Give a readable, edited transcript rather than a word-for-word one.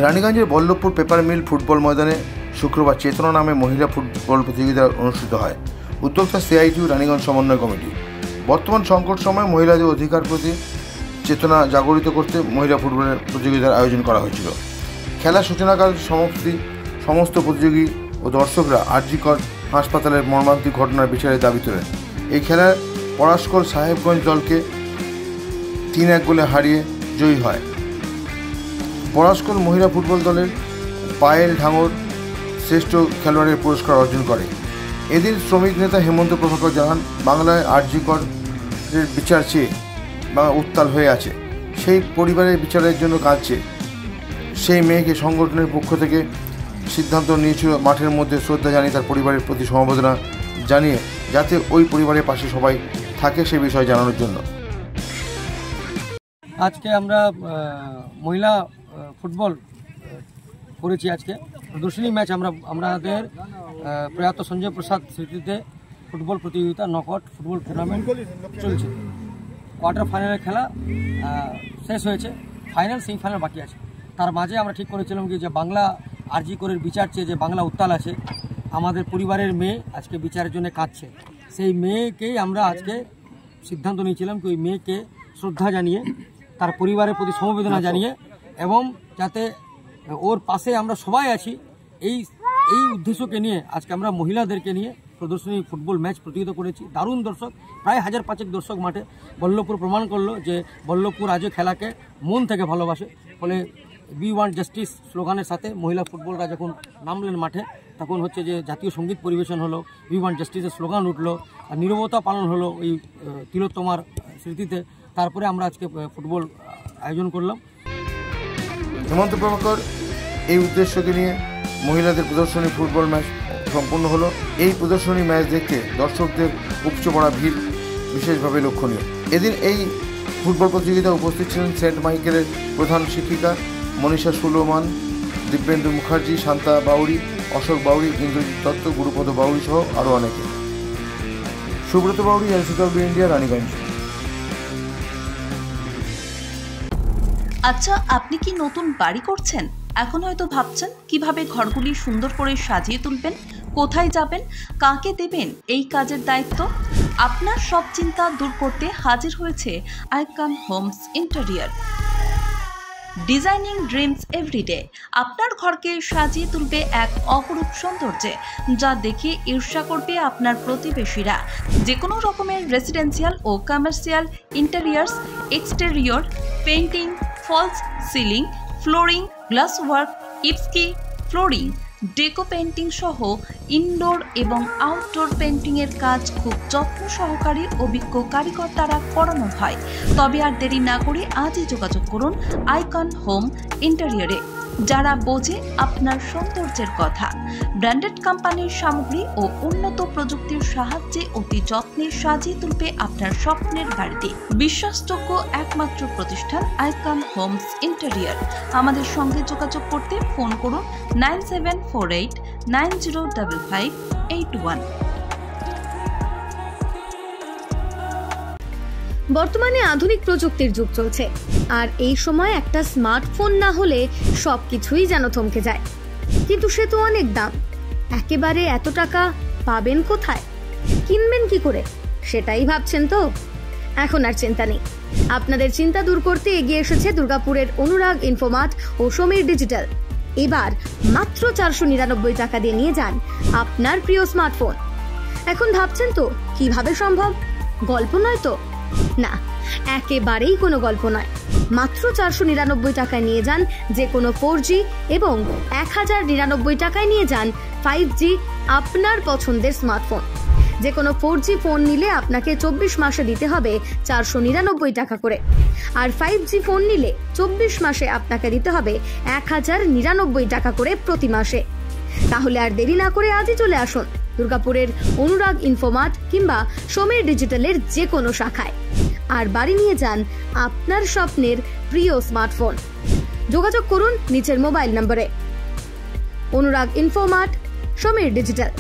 রানীগঞ্জের Ballabhpur paper mill football ময়দানে শুক্রবার চেতনা নামে মহিলা ফুটবল প্রতিযোগিতা অনুষ্ঠিত হয়। উদ্যোক্তা সিআইটিউ রানীগঞ্জ সমন্বয় কমিটি। বর্তমান সংকট সময়ে মহিলাদের অধিকার প্রতি চেতনা জাগরিত করতে মহিলা ফুটবলের প্রতিযোগিতার আয়োজন করা হয়েছিল। খেলার সূচনাকাল সমস্ত প্রতিযোগী ও দর্শকরা আরজি কর হাসপাতালের মর্মান্তিক ঘটনার বিচারের দাবি তোলেন। এই খেলায় পলাশকোল সাহেবগঞ্জ দলকে 3-1 গোলে হারিয়ে জয়ী হয়। পলাশকোল মহিলা ফুটবল দলের পায়েল ঢাঙ্গর শ্রেষ্ঠ খেলোয়াড়ের পুরস্কার অর্জন করে। এদিন শ্রমিক নেতা হেমন্ত প্রভাকর জানান, বাংলায় আরজি করের বিচার চেয়ে উত্তাল হয়ে আছে। সেই পরিবারের বিচারের জন্য কাঁদছে। সেই মেয়েকে সংগঠনের পক্ষ থেকে সিদ্ধান্ত নিয়েছিল মাঠের মধ্যে শ্রদ্ধা জানিয়ে তার পরিবারের প্রতি সমবেদনা জানিয়ে যাতে ওই পরিবারের পাশে সবাই থাকে সে বিষয়ে জানানোর জন্য। আজকে আমরা মহিলা ফুটবল করেছি। আজকে প্রদর্শনী ম্যাচ আমাদের প্রয়াত সঞ্জয় প্রসাদ স্মৃতিতে ফুটবল প্রতিযোগিতা নকআউট ফুটবল টুর্নামেন্ট চলছে। কোয়ার্টার ফাইনালের খেলা শেষ হয়েছে, ফাইনাল সেমিফাইনাল বাকি আছে। তার মাঝে আমরা ঠিক করেছিলাম কি যে বাংলা আরজি করের বিচার চেয়ে যে বাংলা উত্তাল আছে, আমাদের পরিবারের মেয়ে আজকে বিচারের জন্য কাঁদছে। সেই মেয়েকেই আমরা আজকে সিদ্ধান্ত নিয়েছিলাম কি ওই মেয়েকে শ্রদ্ধা জানিয়ে তার পরিবারের প্রতি সমবেদনা জানিয়ে এবং যাতে ওর পাশে আমরা সবাই আছি এই উদ্দেশ্যকে নিয়ে আজকে আমরা মহিলাদেরকে নিয়ে প্রদর্শনী ফুটবল ম্যাচ প্রতিযোগিতা করেছি। দারুণ দর্শক, প্রায় 1000-5 দর্শক মাঠে। বল্লভপুর প্রমাণ করলো যে বল্লভপুর আজও খেলাকে মন থেকে ভালোবাসে। ফলে উই ওয়ান্ট জাস্টিস স্লোগানের সাথে মহিলা ফুটবলরা যখন নামলেন মাঠে, তখন হচ্ছে যে জাতীয় সঙ্গীত পরিবেশন হলো, উই ওয়ান্ট জাস্টিসের স্লোগান উঠলো, আর নীরবতা পালন হলো ওই তিলোত্তমার স্মৃতিতে। তারপরে আমরা আজকে ফুটবল আয়োজন করলাম। হেমন্ত প্রভাকর এই উদ্দেশ্যকে নিয়ে মহিলাদের প্রদর্শনী ফুটবল ম্যাচ সম্পূর্ণ হলো। এই প্রদর্শনী ম্যাচ দেখতে দর্শকদের উপচে পড়া ভিড় বিশেষভাবে লক্ষণীয়। এদিন এই ফুটবল প্রতিযোগিতায় উপস্থিত ছিলেন সেন্ট মাইকেলের প্রধান শিক্ষিকা মনীষা সুলোমান, দিব্যেন্দু মুখার্জি, শান্তা বাউরি, অশোক বাউরি, ইন্দ্রজিৎ দত্ত, গুরুপদ বাউরি সহ আরও অনেকে। Subrata Bauri, LCW India, Raniganj. আচ্ছা, আপনি কি নতুন বাড়ি করছেন? এখন হয়তো ভাবছেন কিভাবে ঘরগুলি সুন্দর করে সাজিয়ে তুলবেন, কোথায় যাবেন, কাকে দেবেন এই কাজের দায়িত্ব। আপনার সব চিন্তা দূর করতে হাজির হয়েছে icon homes interior. Designing dreams everyday আপনার ঘরকে সাজিয়ে তুলবে এক অপরূপ সৌন্দর্যে, যা দেখে ঈর্ষা করবে আপনার প্রতিবেশীরা। যে কোনো রকমের রেসিডেন্সিয়াল ও commercial interiors, exterior, painting, false ceiling, flooring, glass work, ইপস্কি ফ্লোরিং, ডেকো পেইন্টিং সহ ইনডোর এবং আউটডোর পেইন্টিংয়ের কাজ খুব যত্ন সহকারে অভিজ্ঞ কারিগর দ্বারা করানো হয়। তবে আর দেরি না করে আজই যোগাযোগ করুন আইকন হোম ইন্টেরিয়রে, যারা বোঝে আপনার সৌন্দর্যের কথা। ব্র্যান্ডেড কোম্পানির সামগ্রী ও উন্নত প্রযুক্তির সাহায্যে অতি যত্নে সাজিয়ে তুলবে আপনার স্বপ্নের বাড়িতে। বিশ্বাসযোগ্য একমাত্র প্রতিষ্ঠান আইকন হোমস ইন্টেরিয়র। আমাদের সঙ্গে যোগাযোগ করতে ফোন করুন 9748905581। বর্তমানে আধুনিক প্রযুক্তির যুগ চলছে, আর এই সময় একটা স্মার্টফোন না হলে সবকিছুই যেন থমকে যায়। কিন্তু সে তো অনেক দাম। একেবারে এত টাকা পাবেন কোথায়, কিনবেন কি করে, সেটাই ভাবছেন তো? এখন আর চিন্তা নেই। আপনাদের চিন্তা দূর করতে এগিয়ে এসেছে দুর্গাপুরের অনুরাগ ইনফোমার্ট ও সমীর ডিজিটাল। এবার মাত্র 499 টাকা দিয়ে নিয়ে যান আপনার প্রিয় স্মার্টফোন। এখন ভাবছেন তো কিভাবে সম্ভব? গল্প নয় তো? না, একেবারেই কোনো গল্প নয়। মাত্র 499 টাকায় নিয়ে যান যে কোনো 4G এবং 1099 টাকায় নিয়ে যান 5G আপনার পছন্দের স্মার্টফোন। যে কোনো 4G ফোন নিলে আপনাকে 24 মাসে দিতে হবে 499 টাকা করে, আর 5G ফোন নিলে 24 মাসে আপনাকে দিতে হবে 1099 টাকা করে প্রতি মাসে। তাহলে আর দেরি না করে আজই চলে আসুন দুর্গাপুরের অনুরাগ ইনফোমার্ট কিংবা সমীর ডিজিটালের যে কোনো শাখায়, আর বাড়ি নিয়ে যান আপনার স্বপ্নের প্রিয় স্মার্টফোন। যোগাযোগ করুন নিচের মোবাইল নম্বরে। অনুরাগ ইনফোমার্ট, সমীর ডিজিটাল।